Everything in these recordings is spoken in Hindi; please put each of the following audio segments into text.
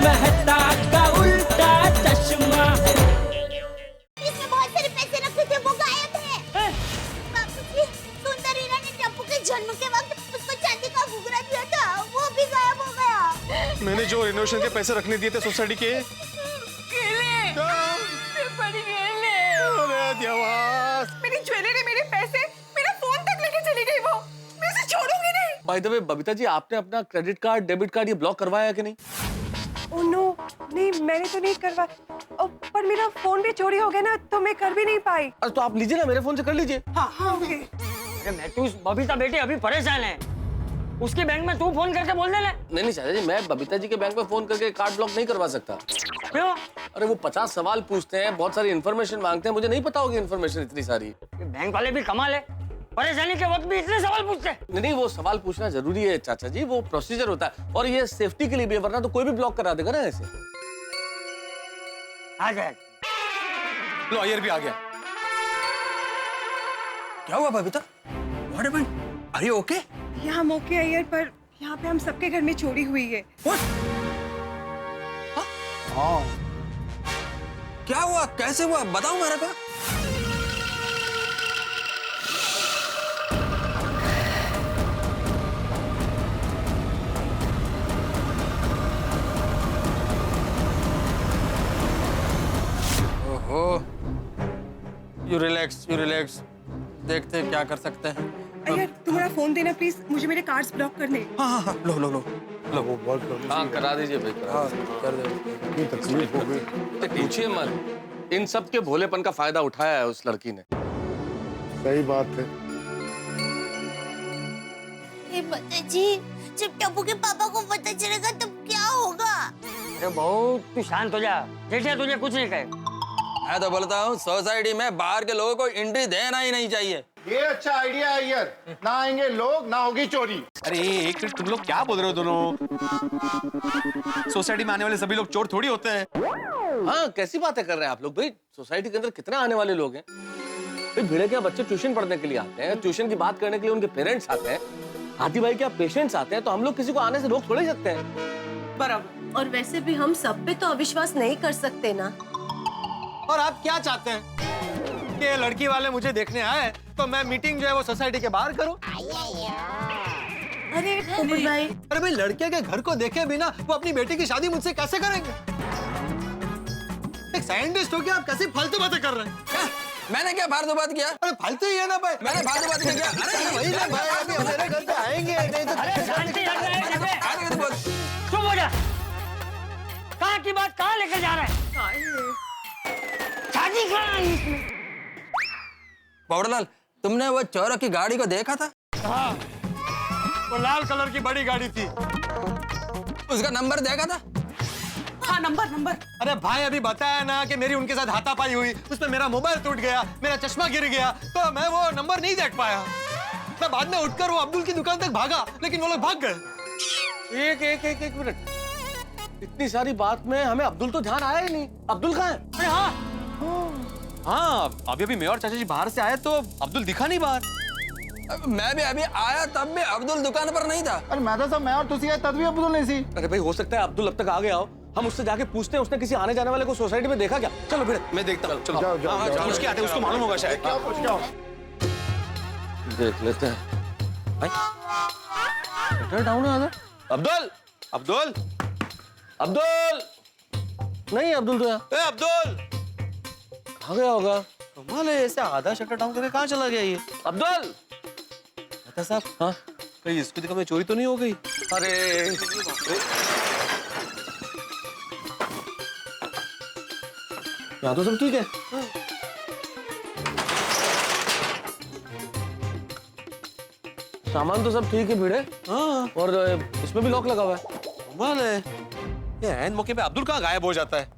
मेहता का उल्टा चश्मा। इसमें बहुत सारे पैसे रखे थे, वो गायब है। बापूजी, सुंदर हीरा ने टप्पू के जन्म के वक्त उसको चांदी का घुघरा दिया था, वो भी गायब हो गया। मैंने जो रिनोवेशन के पैसे रखने दिए थे सोसाइटी के, मेरी ज्वेलरी, मेरे पैसे, मेरा फोन तक लेके चली गई वो। मैं इसे छोड़ूंगी नहीं। By the way Babita ji, आपने अपना क्रेडिट कार्ड डेबिट कार्ड ये ब्लॉक करवाया कि नहीं? ओह नो, नहीं मैंने तो नहीं करवाया। पर मेरा फोन भी चोरी हो गया ना, तो मैं कर भी नहीं पाई। अरे तो आप लीजिए ना, मेरे फोन से कर लीजिए। हाँ ओके। अरे मैं तू बबीता बेटी अभी परेशान है, उसके बैंक में तू फोन करके बोल दे ले। नहीं चाचा जी, मैं बबीता जी के बैंक में फोन करके कार्ड ब्लॉक नहीं करवा सकता। क्यों? अरे वो 50 सवाल पूछते हैं, बहुत सारी इन्फॉर्मेशन मांगते हैं, मुझे नहीं पता होगी इन्फॉर्मेशन इतनी सारी। बैंक वाले भी कमाल है, परेशानी के वक्त भी इतने सवाल पूछते हैं। नहीं, वो सवाल पूछना जरूरी है चाचा जी, वो प्रोसीजर होता है और ये सेफ्टी के लिए भी है, वरना तो कोई भी ब्लॉक करा देगा ना ऐसे। आ जाए। लॉयर भी आ गया। क्या हुआ Babita? What happened? Are you okay? यहाँ मौके अय्यर, पर यहाँ पे हम सबके घर में चोरी हुई है। हाँ। क्या हुआ? कैसे हुआ? बताओ मेरे को। ओहो। You relax. देखते हैं क्या कर सकते हैं। अय्यर, तुम्हारा फोन देना प्लीज, मुझे मेरे कार्ड्स ब्लॉक करने। हाँ, लो। वो बहुत हाँ करा दीजिए भाई, करा दीजिए। कर दे। तकलीफ हो गई। पूछिए मत, इन सब के भोलेपन का फायदा उठाया है उस लड़की ने। सही बात है। जी, जब टप्पू के पापा को पता चलेगा तब क्या होगा? अरे बहू तू शांत हो जा, जेठिया तुझे कुछ नहीं कहे। मैं तो बोलता हूँ सोसाइटी में बाहर के लोगों को एंट्री देना ही नहीं चाहिए। ये अच्छा आइडिया है यार, ना आएंगे लोग ना होगी चोरी। अरे एक मिनट, तुम लोग क्या बोल रहे हो दोनों? सोसाइटी में आने वाले सभी लोग चोर थोड़ी होते हैं। हाँ कैसी बातें कर रहे हैं आप लोग भाई, सोसाइटी के अंदर कितने आने वाले लोग हैं भाई। भिड़े क्या बच्चे ट्यूशन पढ़ने के लिए आते हैं, ट्यूशन की बात करने के लिए उनके पेरेंट्स आते हैं, हाथी भाई क्या पेशेंट्स आते हैं, तो हम लोग किसी को आने से रोक थोड़े सकते हैं। बराबर। और वैसे भी हम सब पे तो अविश्वास नहीं कर सकते ना। और आप क्या चाहते हैं कि ये लड़की वाले मुझे देखने आए तो मैं मीटिंग जो है वो सोसाइटी के बाहर करूं? अरे पोपट भाई, अरे भाई, लड़के के घर को देखे बिना वो अपनी बेटी की शादी मुझसे कैसे करेंगे? एक साइंटिस्ट हो क्या आप कैसे फालतू बातें कर रहे हैं? क्या? मैंने क्या फालतू बात किया? अरे फालतू ही है ना भाई। मैंने फालतू बात किया? अरे वही ना भाई, अभी मेरे घर पे आएंगे नहीं तो। अरे शांति रख रहे हैं, चुप हो जा। कहाँ की बात कहाँ लेकर जा रहे हैं? शादी कहाँ है इसमें? बावड़लाल, तुमने वो चोरों की गाड़ी को देखा था? हाँ, वो लाल कलर की बड़ी गाड़ी थी। उसका नंबर देखा था? हाँ, नंबर। अरे भाई, अभी बताया ना कि मेरी उनके साथ हाथापाई हुई, उसमें मेरा मोबाइल टूट गया, मेरा चश्मा गिर गया, तो मैं वो नंबर नहीं देख पाया। मैं बाद में उठकर वो अब्दुल की दुकान तक भागा, लेकिन वो लोग भाग गए। एक मिनट, इतनी सारी बात में हमें अब्दुल तो ध्यान आया ही नहीं। अब्दुल कहाँ है? अरे हाँ, अभी मेयर चाचा जी बाहर से आए तो अब्दुल दिखा नहीं बाहर। मैं भी अभी आया तब भी अब्दुल दुकान पर नहीं था। अरे मैं तो सब मैं और तुसी आए तब भी अब्दुल नहीं सी। अरे भाई हो सकता है अब्दुल अब तक आ गया हो, हम उससे जाके पूछते हैं उसने किसी आने जाने वाले को सोसाइटी में देखा क्या। चलो फिर मैं देखता हूँ। चलो जाओ। उसके आते उसको मालूम होगा शायद। देख लेते हैं। डाउन है। अब्दुल नहीं, अब्दुल तो ए अब्दुल, आ गया होगा। कमाल है, ऐसे आधा शटर डाउन करके कहाँ चला गया ये? अब्दुल साहब, हाँ कहीं इसकी दुकान में चोरी तो नहीं हो गई? अरे यहाँ तो सब ठीक है। सामान तो सब ठीक है भिड़े। हाँ, और इसमें भी लॉक लगा हुआ है। कमाल है, ये ऐन मौके पे अब्दुल कहाँ गायब हो जाता है?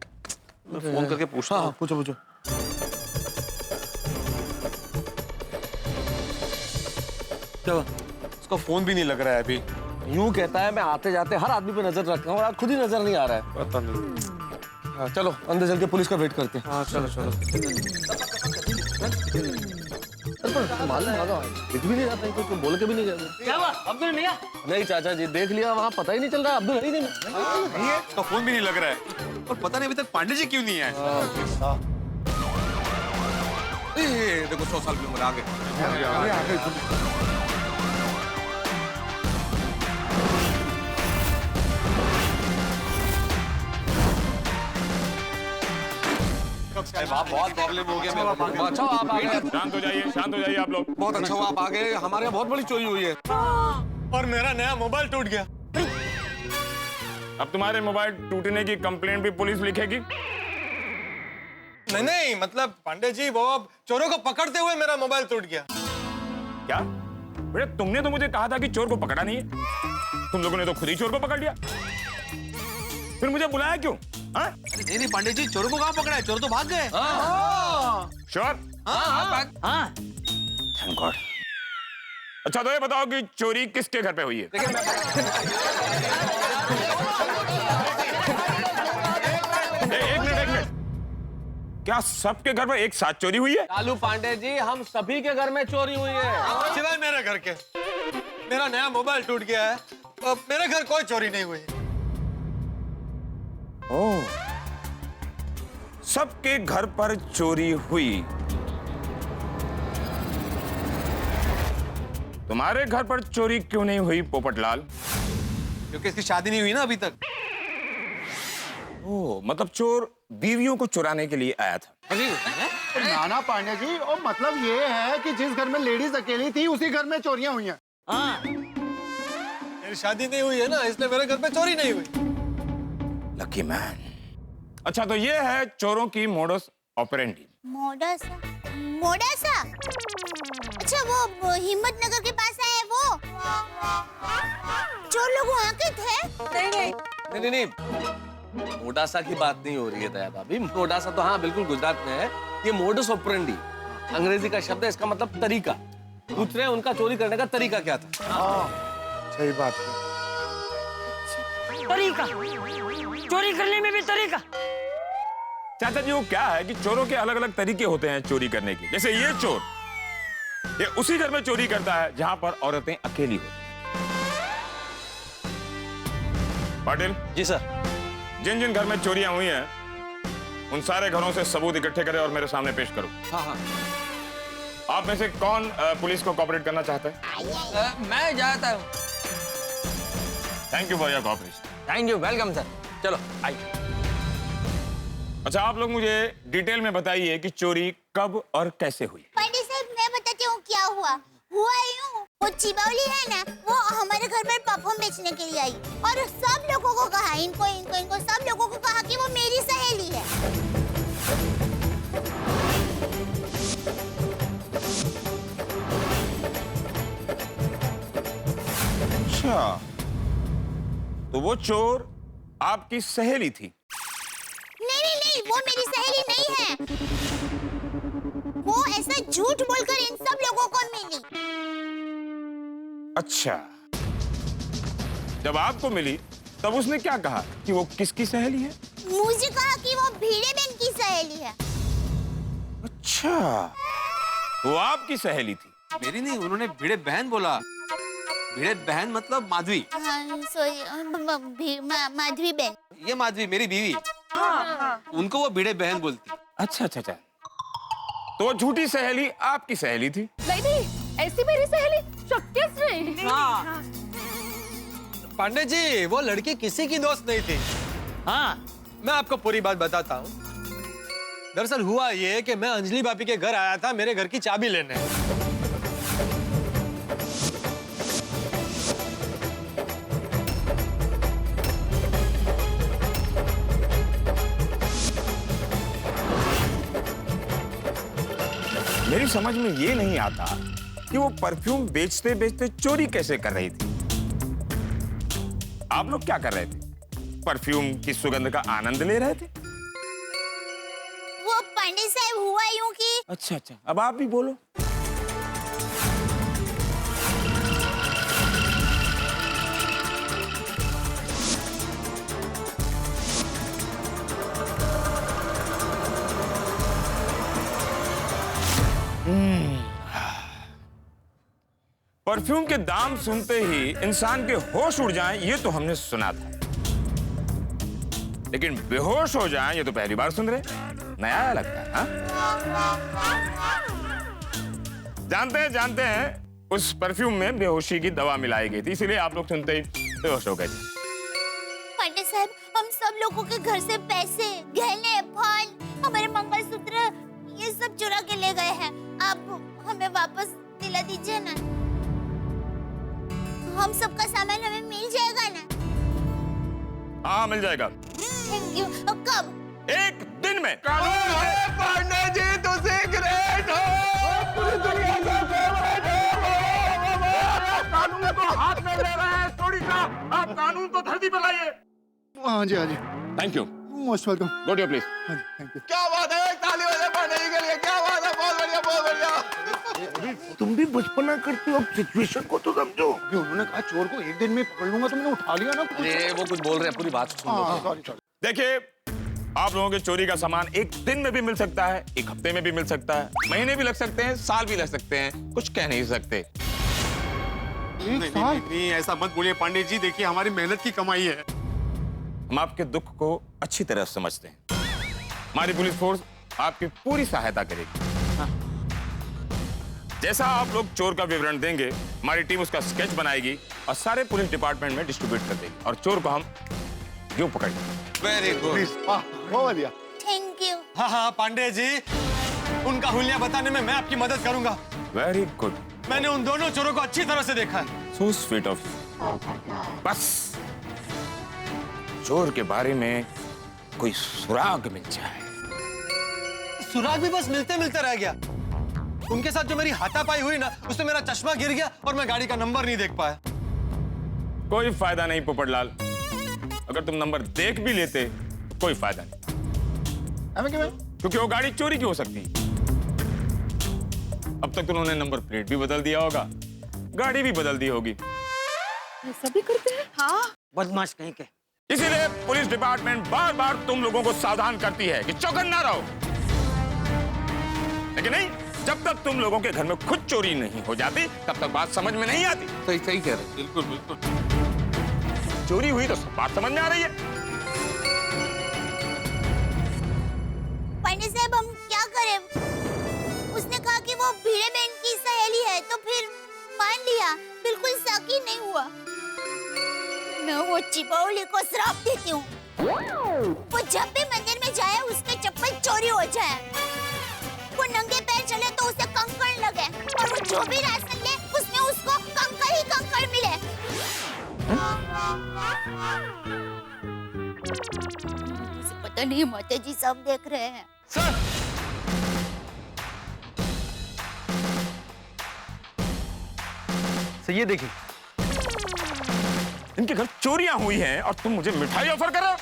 मैं फोन करके पूछता हूँ। पूछो। क्या उसका फोन भी नहीं लग रहा है अभी। यूं कहता है मैं आते जाते हर आदमी पे नजर रखता हूँ और आज खुद ही नजर नहीं आ रहा है। पता नहीं। हाँ, चलो अंदर चल के पुलिस का वेट करते हैं। हाँ चलो। अरे पर मालूम भागा दिख भी नहीं रहा था, तो बोल के भी नहीं गए। क्या हुआ अब्दुल मियां? नहीं चाचा जी, देख लिया वहाँ, पता ही नहीं चल रहा अब्दुल है ही नहीं। नहीं है, उसका फोन भी नहीं लग रहा है और पता नहीं अभी तक पांडे जी क्यों नहीं आए। देखो 100 साल की उम्र आ गए। बहुत प्रॉब्लम हो गया मेरे को। अच्छा आप आ गए। शांत हो जाइए आप लोग। बहुत अच्छा हुआ आप आ गए, हमारे यहाँ बहुत बड़ी चोरी हुई है और मेरा नया मोबाइल टूट गया। अब तुम्हारे मोबाइल टूटने की कंप्लेंट भी पुलिस लिखेगी? नहीं मतलब पांडे जी वो अब चोरों को पकड़ते हुए मेरा मोबाइल टूट गया। क्या बेटा, तुमने तो मुझे कहा था कि चोर को पकड़ा नहीं है, तुम लोगों ने तो खुद ही चोर को पकड़ लिया, फिर मुझे बुलाया क्यों? हाँ? नहीं पांडे जी, चोरों को कहाँ पकड़ा है, चोर तो भाग गए। श्योर? हाँ थैंक गॉड। अच्छा तो ये बताओ कि चोरी किसके घर पे हुई है? एक मिनट, क्या सबके घर में एक साथ चोरी हुई है? लालू पांडे जी, हम सभी के घर में चोरी हुई है, सिवाय मेरे घर के। मेरा नया मोबाइल टूट गया है और मेरे घर कोई चोरी नहीं हुई। ओह, सबके घर पर चोरी हुई, तुम्हारे घर पर चोरी क्यों नहीं हुई पोपटलाल? क्योंकि इसकी शादी नहीं हुई ना अभी तक। ओह, मतलब चोर बीवियों को चुराने के लिए आया था। नाना पांडे जी, और मतलब ये है कि जिस घर में लेडीज अकेली थी उसी घर में चोरियां हुई हैं। हाँ मेरी शादी नहीं हुई है ना, इसलिए मेरे घर पे चोरी नहीं हुई। Lucky man. अच्छा तो ये है चोरों की मोडस ऑपरेंडी। मोडासा? अच्छा वो हिम्मत नगर के पास है वो? चोर लोग वहाँ के थे? नहीं, मोडासा की बात नहीं हो रही है दया भाभी। मोडासा तो हाँ बिल्कुल गुजरात में है। ये मोडस ऑपरेंडी अंग्रेजी का शब्द है, इसका मतलब तरीका। पूछ रहे हैं उनका चोरी करने का तरीका क्या था? सही बात है। तरीका, चोरी करने में भी तरीका। चाचा जी वो क्या है कि चोरों के अलग अलग तरीके होते हैं चोरी करने के। जैसे ये चोर, ये उसी घर में चोरी करता है जहां पर औरतें अकेली होती हैं। पाटिल जी सर। जिन जिन घर में चोरियां हुई हैं उन सारे घरों से सबूत इकट्ठे करें और मेरे सामने पेश करो। हाँ। आप में से कौन पुलिस को कोऑपरेट करना चाहता है? मैं जाता हूँ। Thank you for your cooperation. Thank you, welcome sir. चलो आइए। अच्छा आप लोग मुझे डिटेल में बताइए कि चोरी कब और कैसे हुई। पांडे साहब मैं बताती हूँ क्या हुआ यूं, वो चिबावली है ना, वो हमारे घर पर परफ्यूम बेचने के लिए आई और सब लोगों को कहा, इनको सब लोगों को कहा कि वो मेरी सहेली है। अच्छा तो वो चोर आपकी सहेली थी? नहीं, वो मेरी सहेली नहीं है। वो ऐसा झूठ बोलकर इन सब लोगों को मिली। अच्छा, जब आपको मिली तब उसने क्या कहा कि वो किसकी सहेली है? मुझे कहा कि वो भीड़े बहन की सहेली है। अच्छा, वो आपकी सहेली थी? मेरी नहीं, उन्होंने भिड़े बहन बोला। भिड़े बहन मतलब माधवी। सॉरी, माधवी बहन। ये माधवी मेरी बीवी। उनको वो भिड़े बहन बोलती। अच्छा, तो वो झूठी सहेली आपकी सहेली थी? नहीं, ऐसी मेरी सहेली शक्य नहीं। पांडे जी वो लड़की किसी की दोस्त नहीं थी। हाँ मैं आपको पूरी बात बताता हूँ। दरअसल हुआ ये कि मैं अंजलि भाभी के घर आया था मेरे घर की चाबी लेने। मेरी समझ में ये नहीं आता कि वो परफ्यूम बेचते बेचते चोरी कैसे कर रही थी। आप लोग क्या कर रहे थे? परफ्यूम की सुगंध का आनंद ले रहे थे? वो पांडे साहब हुआ यूं कि अच्छा, अब आप भी बोलो। परफ्यूम के दाम सुनते ही इंसान के होश उड़ जाएं, ये तो हमने सुना था, लेकिन बेहोश हो जाएं ये तो पहली बार सुन रहे। नया लगता है, हाँ? जानते हैं उस परफ्यूम में बेहोशी की दवा मिलाई गई थी, इसीलिए आप लोग सुनते ही बेहोश हो गए थे। पांडे साहब, हम सब लोगों के घर से पैसे, गहने, फल, हमारे मंगलसूत्र ये सब चुरा के ले गए हैं। आप हमें वापस दिला दीजिए ना। हम सबका सामान हमें मिल जाएगा ना? हाँ, मिल जाएगा। Thank you. कब? एक दिन में। पांडे जी तो ग्रेट हो। पूरी दुनिया का फेवरेट हो। कानून को हाथ में ले रहे हैं थोड़ी सा, आप कानून को धरती पर लाइए। हाँ जी, हाँ जी। Thank you. Most welcome. Go to please. हाँ जी, थैंक यू। क्या बात है, ताली बजाए पांडे जी के लिए। क्या बात है, बहुत बढ़िया, बहुत बढ़िया। तुम भी बचपना करते हो, अब सिचुएशन को तो समझो। उन्होंने कहा चोर को एक दिन में पकड़ लूंगा, तो मैंने उठा लिया ना। अरे वो कुछ बोल रहे हैं, पूरी बात सुन लो। Sorry sorry. देखिए, आप लोगों के चोरी का सामान एक दिन में भी मिल सकता है, एक हफ्ते में भी मिल सकता है, महीने भी लग सकते हैं, साल भी लग सकते हैं, कुछ कह नहीं सकते। नहीं, ऐसा मत बोलिए पांडे जी, देखिए हमारी मेहनत की कमाई है। हम आपके दुख को अच्छी तरह समझते हैं। हमारी पुलिस फोर्स आपकी पूरी सहायता करेगी। जैसा आप लोग चोर का विवरण देंगे, हमारी टीम उसका स्केच बनाएगी और सारे पुलिस डिपार्टमेंट में डिस्ट्रीब्यूट कर देगी, और चोर को हम यूं पकड़ेंगे। Very good. बहुत बढ़िया। Thank you. हाँ हाँ पांडे जी, उनका हुलिया बताने में मैं आपकी मदद करूंगा। Very good. मैंने उन दोनों चोरों को अच्छी तरह से देखा है। So sweet of you. बस चोर के बारे में कोई सुराग मिल जाए। सुराग भी बस मिलते मिलते रह गया। उनके साथ जो मेरी हाथापाई हुई ना, उसमें मेरा चश्मा गिर गया और मैं गाड़ी का नंबर नहीं देख पाया। कोई फायदा नहीं पोपटलाल, अगर तुम नंबर देख भी लेते कोई फायदा नहीं, क्योंकि वो गाड़ी चोरी की हो सकती। अब तक उन्होंने नंबर प्लेट भी बदल दिया होगा, गाड़ी भी बदल दी होगी। ऐसा भी करते हैं? हाँ। बदमाश कहीं के। इसीलिए पुलिस डिपार्टमेंट बार बार तुम लोगों को सावधान करती है कि चौकन्ना रहो। लेकिन नहीं, जब तक तुम लोगों के घर में खुद चोरी नहीं हो जाती, तब तक बात समझ में नहीं आती। सही सही कह रहे हैं। बिल्कुल बिल्कुल। चोरी हुई तो सब बात समझ में आ रही है। पांडे साहब, हम क्या करें? उसने कहा कि वो भीड़े बहन की सहेली है, तो फिर मान लिया, बिल्कुल शक ही नहीं हुआ। मैं वो चिपौली को श्राप देती हूँ, वो जब भी मंदिर में जाए उसके चप्पल चोरी हो जाए, वो नंगे पैर चले तो उसे कंकड़ लगे, और वो जो भी राशन ले उसमें उसको कंकड़ ही कंकड़ मिले। मुझे पता नहीं, माता जी सब देख रहे हैं। सर, ये देखिए, इनके घर चोरियां हुई हैं और तुम मुझे मिठाई ऑफर कर रहे हो?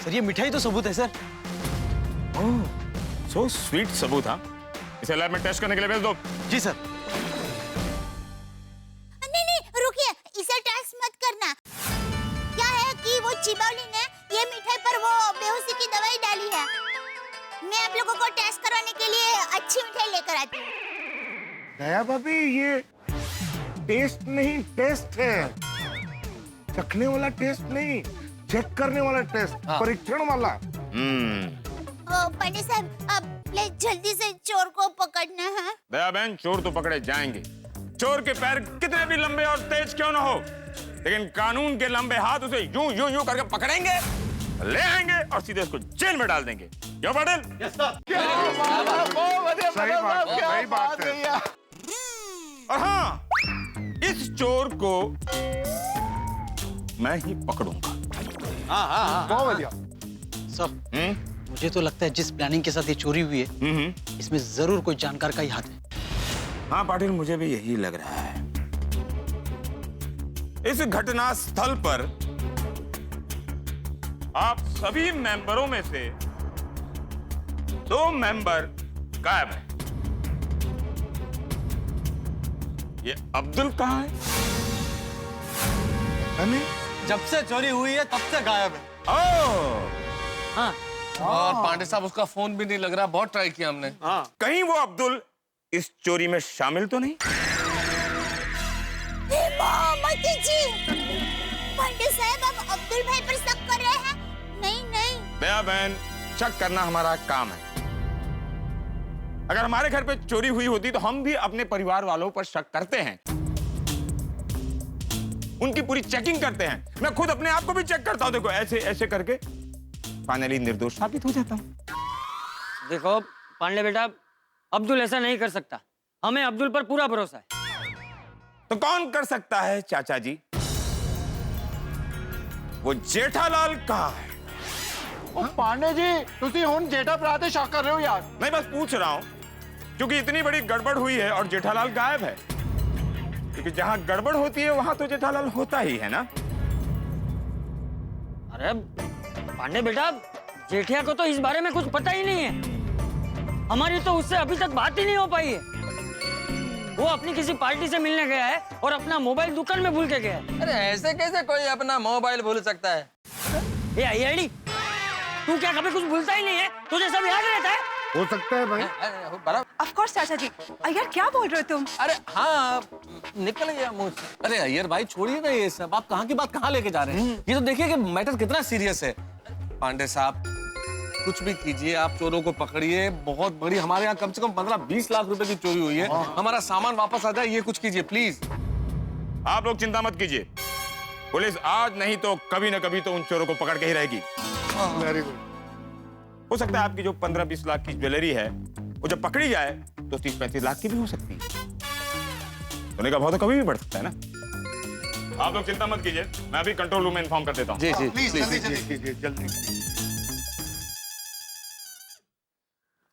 सर ये मिठाई तो सबूत है सर। ओह, सो स्वीट सबूत। हाँ, इसे लैब में टेस्ट करने के लिए भेज दो। जी सर। नहीं, रुकिए, इसे टेस्ट मत करना। क्या है कि वो चिबौली ने ये मिठाई पर वो बेहोशी की दवाई डाली है। मैं आप लोगों को टेस्ट करवाने के लिए अच्छी मिठाई लेकर आती हूँ। दया भाभी, ये टेस्ट नहीं, टेस्ट है। चखने वाला टेस्ट नहीं, चेक करने वाला टेस्ट, परीक्षण वाला। पांडे साहब, अब प्लीज जल्दी से चोर को पकड़ना है। दया बहन, चोर तो पकड़े जाएंगे। चोर के पैर कितने भी लंबे और तेज क्यों न हो, लेकिन कानून के लंबे हाथ उसे यूं यूं यूं करके पकड़ेंगे, ले आएंगे और सीधे उसको जेल में डाल देंगे। क्यों पाटिल? सही बात है। और हाँ, इस चोर को मैं ही पकड़ूंगा। बहुत बढ़िया। सर, मुझे तो लगता है जिस प्लानिंग के साथ ये चोरी हुई है, इसमें जरूर कोई जानकार का ही हाथ है। हाँ पाटिल, मुझे भी यही लग रहा है। इस घटना स्थल पर आप सभी मेंबरों में से 2 मेंबर गायब हैं। ये अब्दुल कहाँ है? जब से चोरी हुई है तब से गायब है। ओह, हाँ। और पांडे साहब, उसका फोन भी नहीं लग रहा, बहुत ट्राई किया हमने। कहीं वो अब्दुल इस चोरी में शामिल तो नहीं? मोती जी, पांडे साहब आप अब्दुल भाई पर शक कर रहे हैं? नहीं नहीं। दया बहन, शक करना हमारा काम है। अगर हमारे घर पे चोरी हुई होती तो हम भी अपने परिवार वालों पर शक करते हैं, उनकी पूरी चेकिंग करते हैं। मैं खुद अपने आप को भी चेक करता हूं। देखो ऐसे ऐसे करके फाइनली निर्दोष साबित हो जाता हूं। देखो पांडे बेटा, अब्दुल ऐसा नहीं कर सकता। हमें अब्दुल पर पूरा भरोसा है। तो कौन कर सकता है चाचा जी? वो जेठालाल कहाँ है? पांडे जी, तुसी हुन जेठा भरा ते शक कर रहे हो यार। मैं बस पूछ रहा हूं क्योंकि इतनी बड़ी गड़बड़ हुई है और जेठालाल गायब है। क्योंकि जहां गड़बड़ होती है वहां तो जेठालाल होता ही है ना। अरे पांडे बेटा, जेठिया को तो इस बारे में कुछ पता ही नहीं है। हमारी तो उससे अभी तक बात ही नहीं हो पाई है। वो अपनी किसी पार्टी से मिलने गया है और अपना मोबाइल दुकान में भूल के गया है। अरे ऐसे कैसे कोई अपना मोबाइल भूल सकता है? ये आईआईडी, तू क्या कभी कुछ भूलता ही नहीं है? तुझे सब याद रहता है? हो सकता है भाई। ऑफ कोर्स चाचा जी। यार क्या बोल रहे हो तुम? अरे हाँ, निकल गया मुंह से। अरे अय्यर भाई छोड़िए ना ये सब, आप कहाँ की बात कहाँ लेके जा रहे हैं? ये तो देखिए कि मैटर कितना सीरियस है। पांडे साहब कुछ भी कीजिए, आप चोरों को पकड़िए। बहुत बड़ी, हमारे यहाँ कम से कम 15-20 लाख रुपए की चोरी हुई है। हमारा सामान वापस आ जाए, ये कुछ कीजिए प्लीज। आप लोग चिंता मत कीजिए, पुलिस आज नहीं तो कभी न कभी तो उन चोरों को पकड़ के ही रहेगी। Very good. हो सकता है आपकी जो 15-20 लाख की ज्वेलरी है वो जब पकड़ी जाए तो 30-35 लाख की भी हो सकती है। सोने का भाव तो कभी भी बढ़ सकता है ना। आप लोग चिंता मत कीजिए, मैं अभी कंट्रोल रूम में इन्फॉर्म कर देता हूँ। जी जी प्लीज जल्दी कीजिए, जल्दी।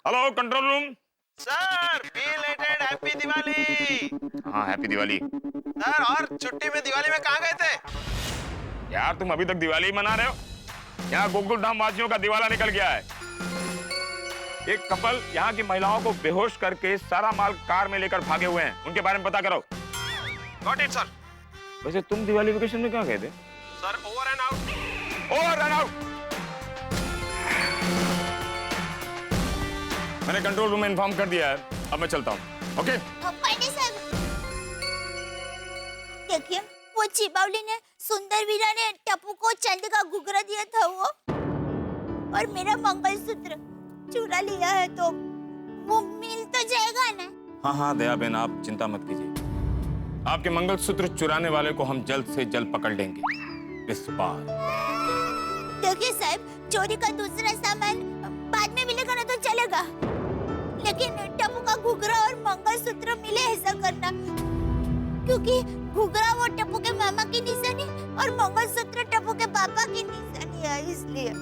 Hello control room. Sir, belated happy Diwali. हाँ हैप्पी दिवाली। सर, और छुट्टी में दिवाली में कहाँ गए थे? यार तुम अभी तक दिवाली मना रहे हो? यहाँ गोकुल धाम वासियों का दिवाला निकल गया है। एक कपल यहाँ की महिलाओं को बेहोश करके सारा माल कार में लेकर भागे हुए हैं। उनके बारे में पता करो। Got it sir. वैसे तुम दिवाली वेकेशन में क्या गए थे? Sir, over and out. Over and out. मैंने कंट्रोल रूम में इन्फॉर्म कर दिया है, अब मैं चलता हूँ। ओके पांडे साहब देखिए, वो चिबावली ने सुंदर वीरा ने टप्पू को चांदी का घुघरा दिया था वो, और मेरा मंगलसूत्र चुरा लिया है, तो वो मिल तो जाएगा ना? हाँ हाँ दया बहन, आप चिंता मत कीजिए। आपके मंगलसूत्र चुराने वाले को हम जल्द से जल्द पकड़ लेंगे इस बार। देखिए साहब, चोरी का दूसरा सामान बाद में मिलेगा ना तो चलेगा, लेकिन टप्पू का घुघरा और मंगलसूत्र मिले ऐसा करना, क्योंकि घुघरा वो टप्पू के मामा की निशानी और मंगलसूत्र टप्पू के पापा की निशानी है, इसलिए।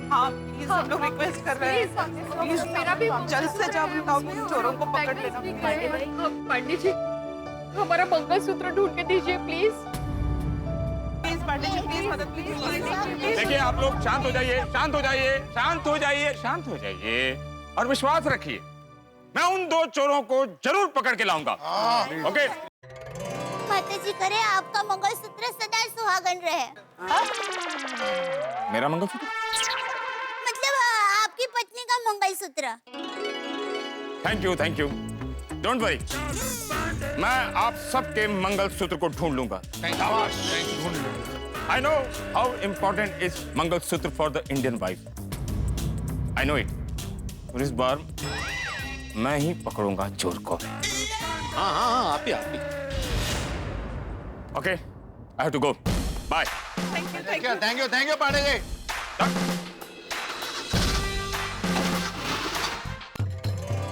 हाँ, प्लीज हम लोग रिक्वेस्ट कर रहे हैं, प्लीज मेरा भी जल्द से जल्द उन चोरों को पकड़ लेना। पंडित जी, हमारा मंगलसूत्र ढूंढ के दीजिए please. Please Pandit ji, please मदद कीजिए। देखिए आप लोग शांत हो जाइए, शांत हो जाइए, शांत हो जाइए, शांत हो जाइए और विश्वास रखिए, मैं उन दो चोरों को जरूर पकड़ के लाऊंगा। ओके? माता जी करे आपका मंगलसूत्र सदा सुहागन रहे। मेरा मंगलसूत्र? मतलब आपकी पत्नी का mangalsutra. Thank you. Don't worry, मैं आप सबके मंगलसूत्र को ढूंढ लूंगा। I know how important is mangalsutra for the Indian wife. I know it. और इस बार मैं ही पकड़ूंगा चोर को। हाँ आप ही। Okay, I have to go. Bye. Thank you Pandey ji.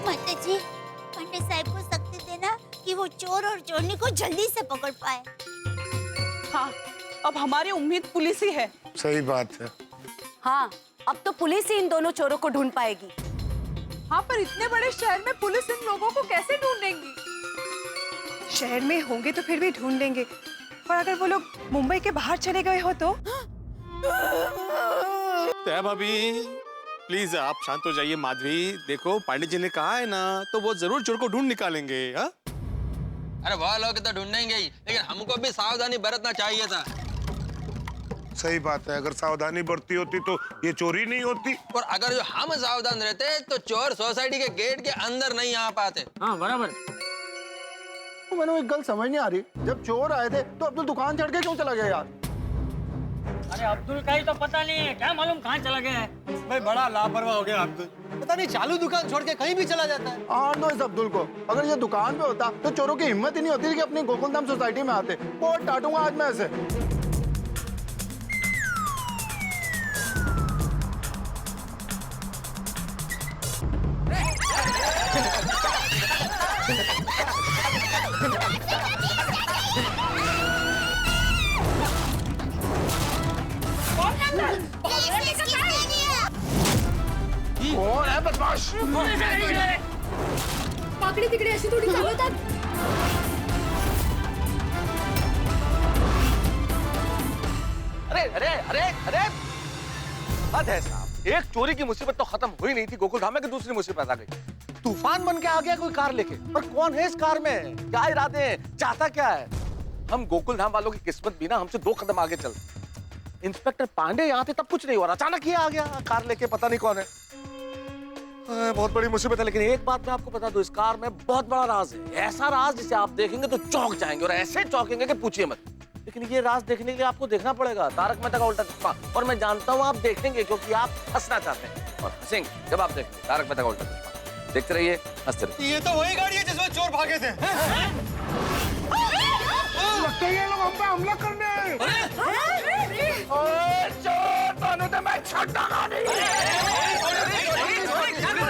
माता जी, पांडे साहब को शक्ति देना कि वो चोर और चोरनी को जल्दी से पकड़ पाए। हाँ, अब हमारी उम्मीद पुलिस ही है। सही बात है। हाँ, अब तो पुलिस ही इन दोनों चोरों को ढूंढ पाएगी। हाँ, पर इतने बड़े शहर में पुलिस इन लोगों को कैसे ढूंढेगी? शहर में होंगे तो फिर भी ढूंढ लेंगे, पर अगर वो लोग मुंबई के बाहर चले गए हो तो? दया भाभी, प्लीज आप शांत हो जाइए। माधवी, देखो पांडे जी ने कहा है ना, तो वो जरूर चोर को ढूंढ निकालेंगे। हाँ? अरे वह लोग तो ढूंढेंगे ही, लेकिन हमको भी सावधानी बरतना चाहिए था। सही बात है, अगर सावधानी बरती होती तो ये चोरी नहीं होती। और अगर जो हम सावधान रहते तो चोर सोसाइटी के गेट के अंदर नहीं आ पाते। हाँ बराबर। तो मैंने एक गल समझ नहीं आ रही, जब चोर आए थे तो अब्दुल दुकान चढ़ के क्यों चला गया यार? अरे अब्दुल का ही तो पता नहीं है, क्या मालूम कहाँ चला गया है। भाई बड़ा लापरवाह हो गया अब्दुल, पता नहीं चालू दुकान छोड़ के कहीं भी चला जाता है। आन दो इस अब्दुल को, अगर ये दुकान पे होता तो चोरों की हिम्मत ही नहीं होती कि अपनी गोकुलधाम सोसाइटी में आते। बहुत डांटूंगा आज मैं ऐसे। कौन है बदमाश? माकडी तिकडे अशी थोडी चालवतात. अरे अरे अरे अरे हद है साहब, एक चोरी की मुसीबत तो खत्म हुई नहीं थी गोकुलधाम में कि दूसरी मुसीबत आ गई। तूफान बन के आ गया कोई कार लेके, पर कौन है इस कार में, क्या इरादे हैं, चाहता क्या है? हम गोकुलधाम वालों की किस्मत भी ना हमसे 2 कदम आगे चल। इंस्पेक्टर पांडे यहाँ थे तब कुछ नहीं हो रहा, अचानक ये आ गया कार लेके, पता नहीं कौन है। बहुत बड़ी मुसीबत है, लेकिन एक बात मैं आपको बता दूं, इस कार में बहुत बड़ा राज है, ऐसा राज जिसे आप देखेंगे तो चौंक जाएंगे, और ऐसे चौंकेंगे कि पूछिए मत। लेकिन ये राज देखने के लिए आपको देखना पड़ेगा तारक मेहता का उल्टा चश्मा, और मैं जानता हूँ आप देखेंगे क्योंकि आप हंसना चाहते हैं, और हंसेंगे जब आप देखेंगे तारक मेहता का उल्टा चश्मा। देखते रहिए, हंसते रहिए। ये तो वही गाड़ी है जिसमें चोर भागे थे। लगता है ये लोग हम पे हमला करने आए। चोर बनो तो मैं छड्डा नहीं।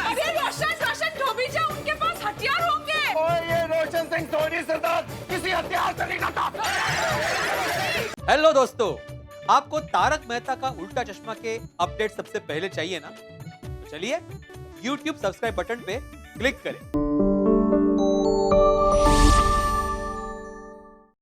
अरे रोशन धोबी जी, उनके पास हथियार होंगे. ये रोशन सिंह सोनी सरदार किसी हथियार से नहीं करता। हेलो दोस्तों, आपको तारक मेहता का उल्टा चश्मा के अपडेट सबसे पहले चाहिए ना? तो चलिए YouTube सब्सक्राइब बटन पे क्लिक करें।